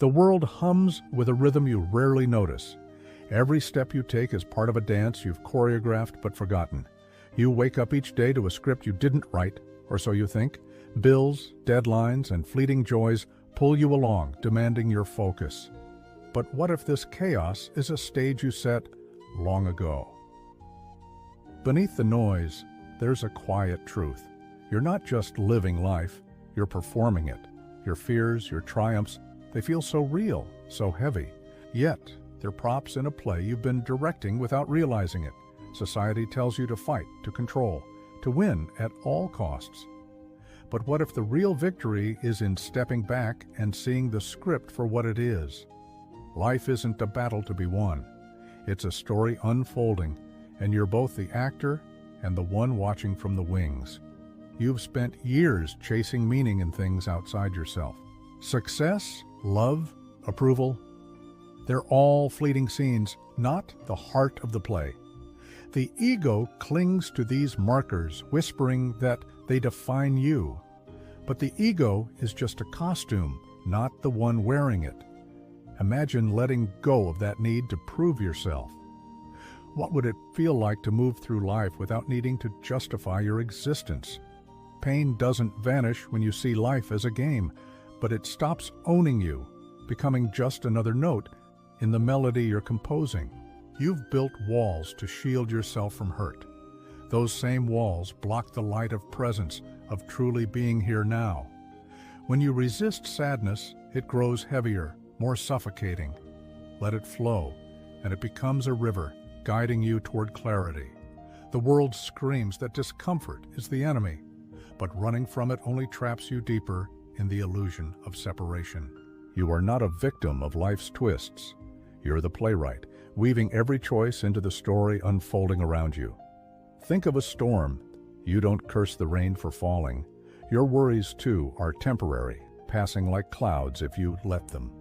The world hums with a rhythm you rarely notice. Every step you take is part of a dance you've choreographed but forgotten. You wake up each day to a script you didn't write, or so you think. Bills, deadlines, and fleeting joys pull you along, demanding your focus. But what if this chaos is a stage you set long ago? Beneath the noise, there's a quiet truth. You're not just living life, you're performing it. Your fears, your triumphs, they feel so real, so heavy. Yet, they're props in a play you've been directing without realizing it. Society tells you to fight, to control, to win at all costs. But what if the real victory is in stepping back and seeing the script for what it is? Life isn't a battle to be won. It's a story unfolding, and you're both the actor and the one watching from the wings. You've spent years chasing meaning in things outside yourself. Success, love, approval, they're all fleeting scenes, not the heart of the play. The ego clings to these markers, whispering that they define you. But the ego is just a costume, not the one wearing it. Imagine letting go of that need to prove yourself. What would it feel like to move through life without needing to justify your existence? Pain doesn't vanish when you see life as a game, but it stops owning you, becoming just another note in the melody you're composing. You've built walls to shield yourself from hurt. Those same walls block the light of presence, of truly being here now. When you resist sadness, it grows heavier, more suffocating. Let it flow, and it becomes a river, guiding you toward clarity. The world screams that discomfort is the enemy, but running from it only traps you deeper in the illusion of separation. You are not a victim of life's twists. You're the playwright, weaving every choice into the story unfolding around you. Think of a storm. You don't curse the rain for falling. Your worries, too, are temporary, passing like clouds if you let them.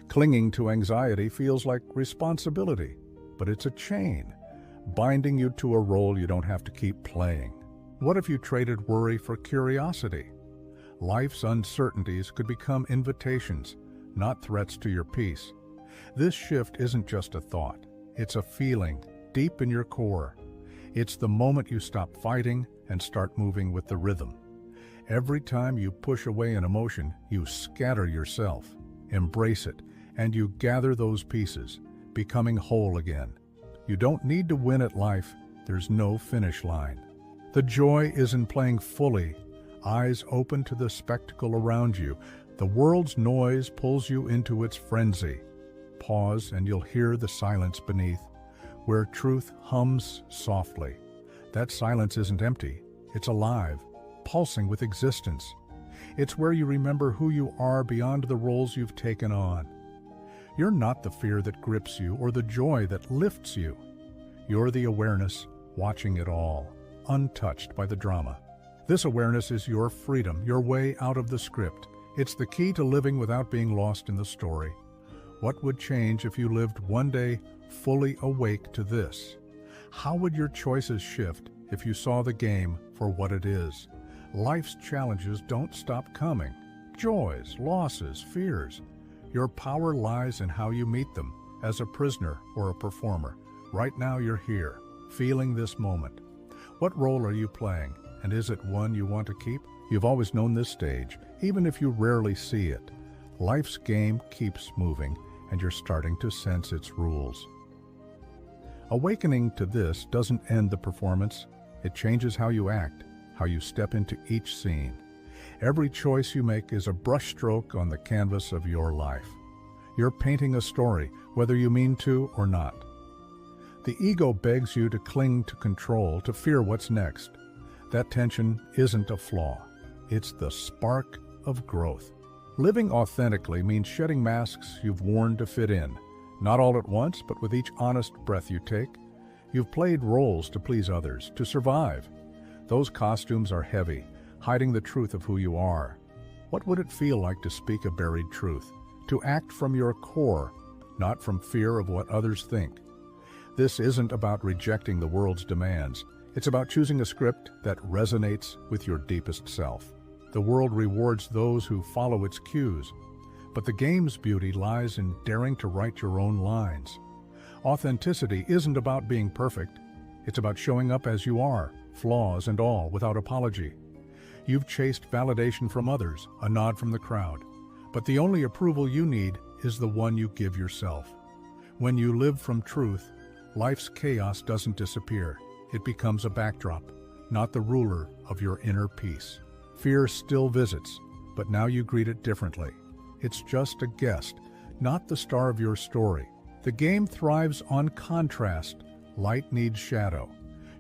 Clinging to anxiety feels like responsibility, but it's a chain, binding you to a role you don't have to keep playing. What if you traded worry for curiosity? Life's uncertainties could become invitations, not threats to your peace. This shift isn't just a thought. It's a feeling deep in your core. It's the moment you stop fighting and start moving with the rhythm. Every time you push away an emotion, you scatter yourself. Embrace it, and you gather those pieces, becoming whole again. You don't need to win at life. There's no finish line. The joy is in playing fully, eyes open to the spectacle around you. The world's noise pulls you into its frenzy. Pause and you'll hear the silence beneath, where truth hums softly. That silence isn't empty, it's alive, pulsing with existence. It's where you remember who you are beyond the roles you've taken on. You're not the fear that grips you or the joy that lifts you. You're the awareness watching it all, untouched by the drama. This awareness is your freedom, your way out of the script. It's the key to living without being lost in the story. What would change if you lived one day fully awake to this? How would your choices shift if you saw the game for what it is? Life's challenges don't stop coming. Joys, losses, fears. Your power lies in how you meet them, as a prisoner or a performer. Right now you're here, feeling this moment. What role are you playing, and is it one you want to keep? You've always known this stage, even if you rarely see it. Life's game keeps moving, and you're starting to sense its rules. Awakening to this doesn't end the performance. It changes how you act, how you step into each scene. Every choice you make is a brushstroke on the canvas of your life. You're painting a story, whether you mean to or not. The ego begs you to cling to control, to fear what's next. That tension isn't a flaw. It's the spark of growth. Living authentically means shedding masks you've worn to fit in. Not all at once, but with each honest breath you take. You've played roles to please others, to survive. Those costumes are heavy, hiding the truth of who you are. What would it feel like to speak a buried truth? To act from your core, not from fear of what others think. This isn't about rejecting the world's demands. It's about choosing a script that resonates with your deepest self. The world rewards those who follow its cues. But the game's beauty lies in daring to write your own lines. Authenticity isn't about being perfect. It's about showing up as you are, flaws and all, without apology. You've chased validation from others, a nod from the crowd. But the only approval you need is the one you give yourself. When you live from truth, life's chaos doesn't disappear. It becomes a backdrop, not the ruler of your inner peace. Fear still visits, but now you greet it differently. It's just a guest, not the star of your story. The game thrives on contrast. Light needs shadow.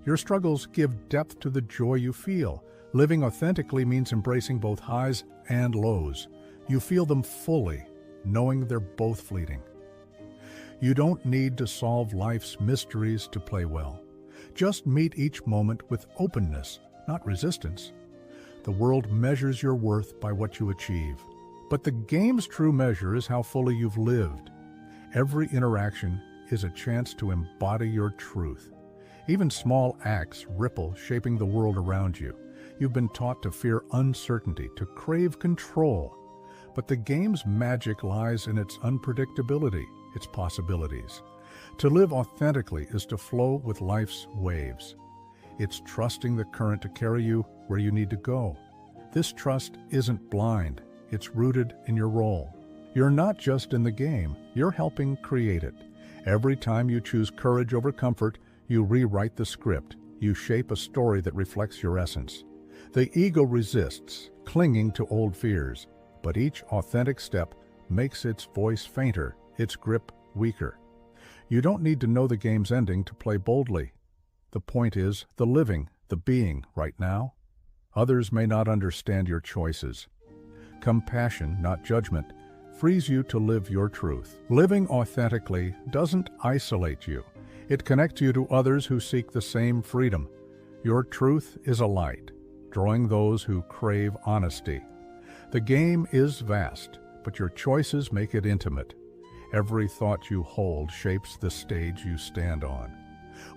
Your struggles give depth to the joy you feel. Living authentically means embracing both highs and lows. You feel them fully, knowing they're both fleeting. You don't need to solve life's mysteries to play well. Just meet each moment with openness, not resistance. The world measures your worth by what you achieve. But the game's true measure is how fully you've lived. Every interaction is a chance to embody your truth. Even small acts ripple, shaping the world around you. You've been taught to fear uncertainty, to crave control. But the game's magic lies in its unpredictability, its possibilities. To live authentically is to flow with life's waves. It's trusting the current to carry you where you need to go. This trust isn't blind. It's rooted in your role. You're not just in the game, you're helping create it. Every time you choose courage over comfort, you rewrite the script. You shape a story that reflects your essence. The ego resists, clinging to old fears, but each authentic step makes its voice fainter, its grip weaker. You don't need to know the game's ending to play boldly. The point is the living, the being, right now. Others may not understand your choices. Compassion, not judgment, frees you to live your truth. Living authentically doesn't isolate you. It connects you to others who seek the same freedom. Your truth is a light, drawing those who crave honesty. The game is vast, but your choices make it intimate. Every thought you hold shapes the stage you stand on.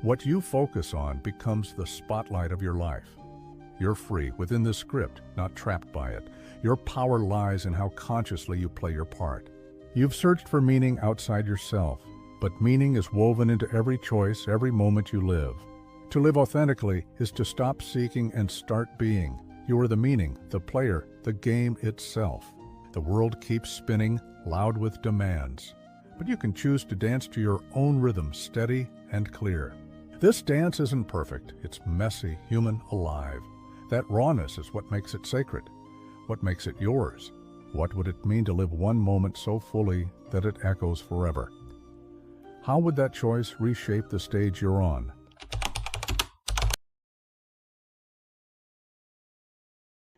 What you focus on becomes the spotlight of your life. You're free within the script, not trapped by it. Your power lies in how consciously you play your part. You've searched for meaning outside yourself, but meaning is woven into every choice, every moment you live. To live authentically is to stop seeking and start being. You are the meaning, the player, the game itself. The world keeps spinning, loud with demands. But you can choose to dance to your own rhythm, steady and clear. This dance isn't perfect. It's messy, human, alive. That rawness is what makes it sacred. What makes it yours? What would it mean to live one moment so fully that it echoes forever? How would that choice reshape the stage you're on?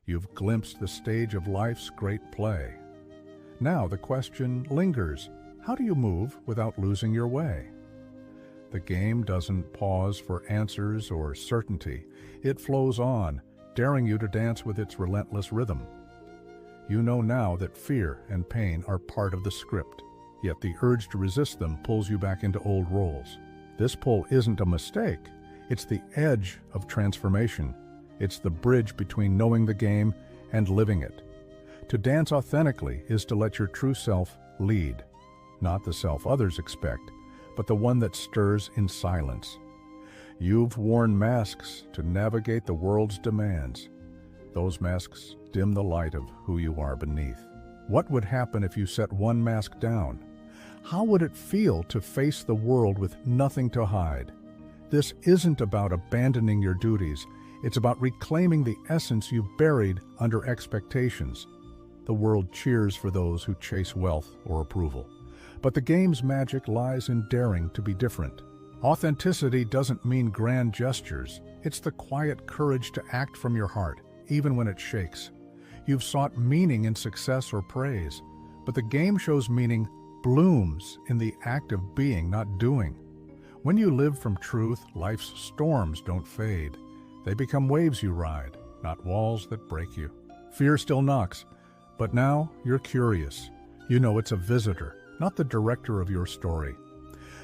You've glimpsed the stage of life's great play. Now the question lingers. How do you move without losing your way? The game doesn't pause for answers or certainty. It flows on, daring you to dance with its relentless rhythm. You know now that fear and pain are part of the script, yet the urge to resist them pulls you back into old roles. This pull isn't a mistake. It's the edge of transformation. It's the bridge between knowing the game and living it. To dance authentically is to let your true self lead. Not the self others expect, but the one that stirs in silence. You've worn masks to navigate the world's demands. Those masks dim the light of who you are beneath. What would happen if you set one mask down? How would it feel to face the world with nothing to hide? This isn't about abandoning your duties. It's about reclaiming the essence you've buried under expectations. The world cheers for those who chase wealth or approval. But the game's magic lies in daring to be different. Authenticity doesn't mean grand gestures. It's the quiet courage to act from your heart, even when it shakes. You've sought meaning in success or praise, but the game shows meaning blooms in the act of being, not doing. When you live from truth, life's storms don't fade. They become waves you ride, not walls that break you. Fear still knocks, but now you're curious. You know it's a visitor, not the director of your story.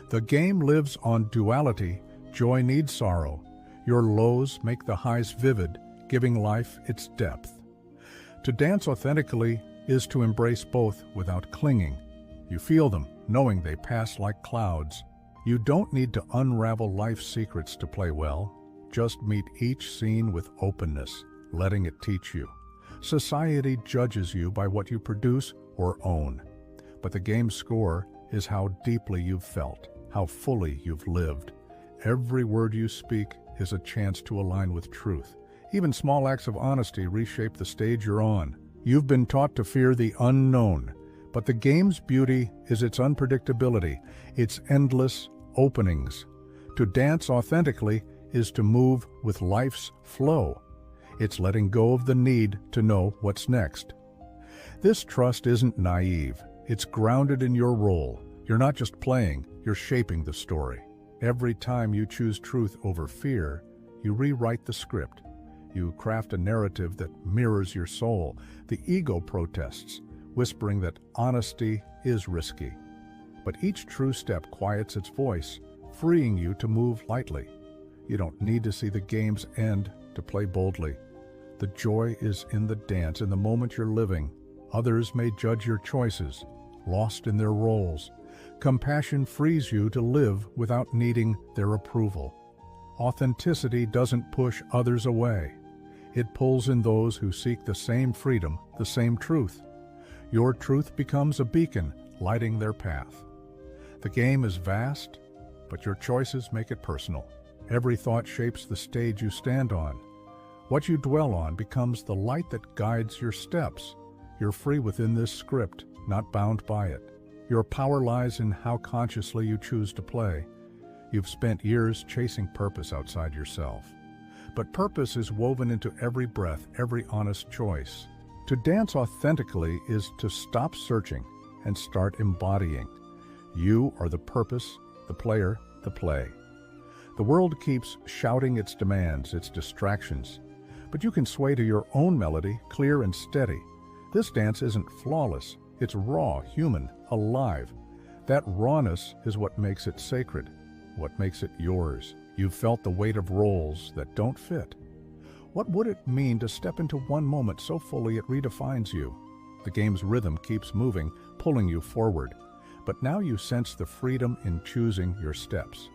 The game lives on duality. Joy needs sorrow. Your lows make the highs vivid, giving life its depth. To dance authentically is to embrace both without clinging. You feel them, knowing they pass like clouds. You don't need to unravel life's secrets to play well. Just meet each scene with openness, letting it teach you. Society judges you by what you produce or own. But the game's score is how deeply you've felt, how fully you've lived. Every word you speak is a chance to align with truth. Even small acts of honesty reshape the stage you're on. You've been taught to fear the unknown, but the game's beauty is its unpredictability, its endless openings. To dance authentically is to move with life's flow. It's letting go of the need to know what's next. This trust isn't naive. It's grounded in your role. You're not just playing, you're shaping the story. Every time you choose truth over fear, you rewrite the script. You craft a narrative that mirrors your soul. The ego protests, whispering that honesty is risky. But each true step quiets its voice, freeing you to move lightly. You don't need to see the game's end to play boldly. The joy is in the dance, in the moment you're living. Others may judge your choices, lost in their roles. Compassion frees you to live without needing their approval. Authenticity doesn't push others away. It pulls in those who seek the same freedom, the same truth. Your truth becomes a beacon, lighting their path. The game is vast, but your choices make it personal. Every thought shapes the stage you stand on. What you dwell on becomes the light that guides your steps. You're free within this script, not bound by it. Your power lies in how consciously you choose to play. You've spent years chasing purpose outside yourself. But purpose is woven into every breath, every honest choice. To dance authentically is to stop searching and start embodying. You are the purpose, the player, the play. The world keeps shouting its demands, its distractions, but you can sway to your own melody, clear and steady. This dance isn't flawless. It's raw, human, alive. That rawness is what makes it sacred, what makes it yours. You've felt the weight of roles that don't fit. What would it mean to step into one moment so fully it redefines you? The game's rhythm keeps moving, pulling you forward. But now you sense the freedom in choosing your steps.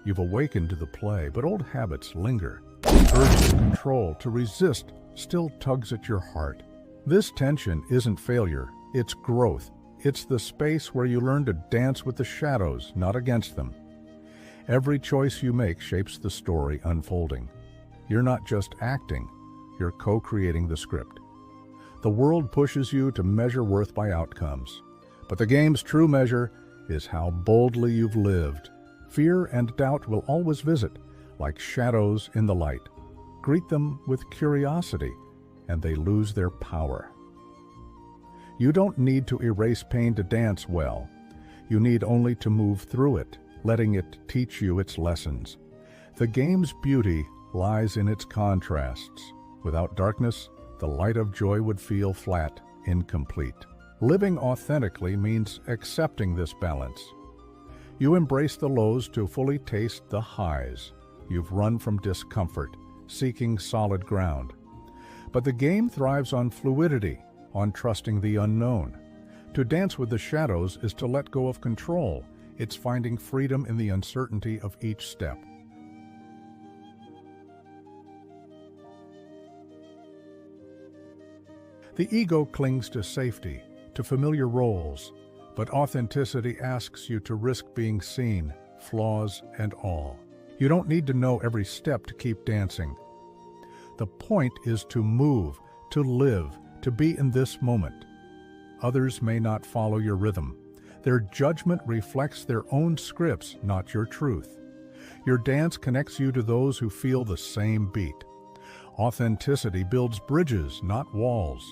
You've awakened to the play, but old habits linger. The urge to control, to resist, still tugs at your heart. This tension isn't failure, it's growth. It's the space where you learn to dance with the shadows, not against them. Every choice you make shapes the story unfolding. You're not just acting, you're co-creating the script. The world pushes you to measure worth by outcomes, but the game's true measure is how boldly you've lived. Fear and doubt will always visit, like shadows in the light. Greet them with curiosity, and they lose their power. You don't need to erase pain to dance well. You need only to move through it, letting it teach you its lessons. The game's beauty lies in its contrasts. Without darkness, the light of joy would feel flat, incomplete. Living authentically means accepting this balance. You embrace the lows to fully taste the highs. You've run from discomfort, seeking solid ground. But the game thrives on fluidity, on trusting the unknown. To dance with the shadows is to let go of control. It's finding freedom in the uncertainty of each step. The ego clings to safety, to familiar roles, but authenticity asks you to risk being seen, flaws and all. You don't need to know every step to keep dancing. The point is to move, to live, to be in this moment. Others may not follow your rhythm. Their judgment reflects their own scripts, not your truth. Your dance connects you to those who feel the same beat. Authenticity builds bridges, not walls.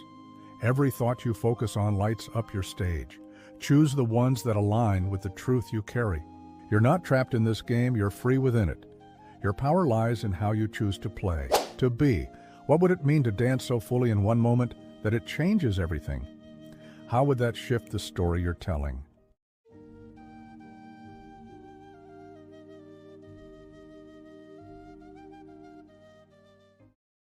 Every thought you focus on lights up your stage. Choose the ones that align with the truth you carry. You're not trapped in this game, you're free within it. Your power lies in how you choose to play, to be. What would it mean to dance so fully in one moment that it changes everything? How would that shift the story you're telling?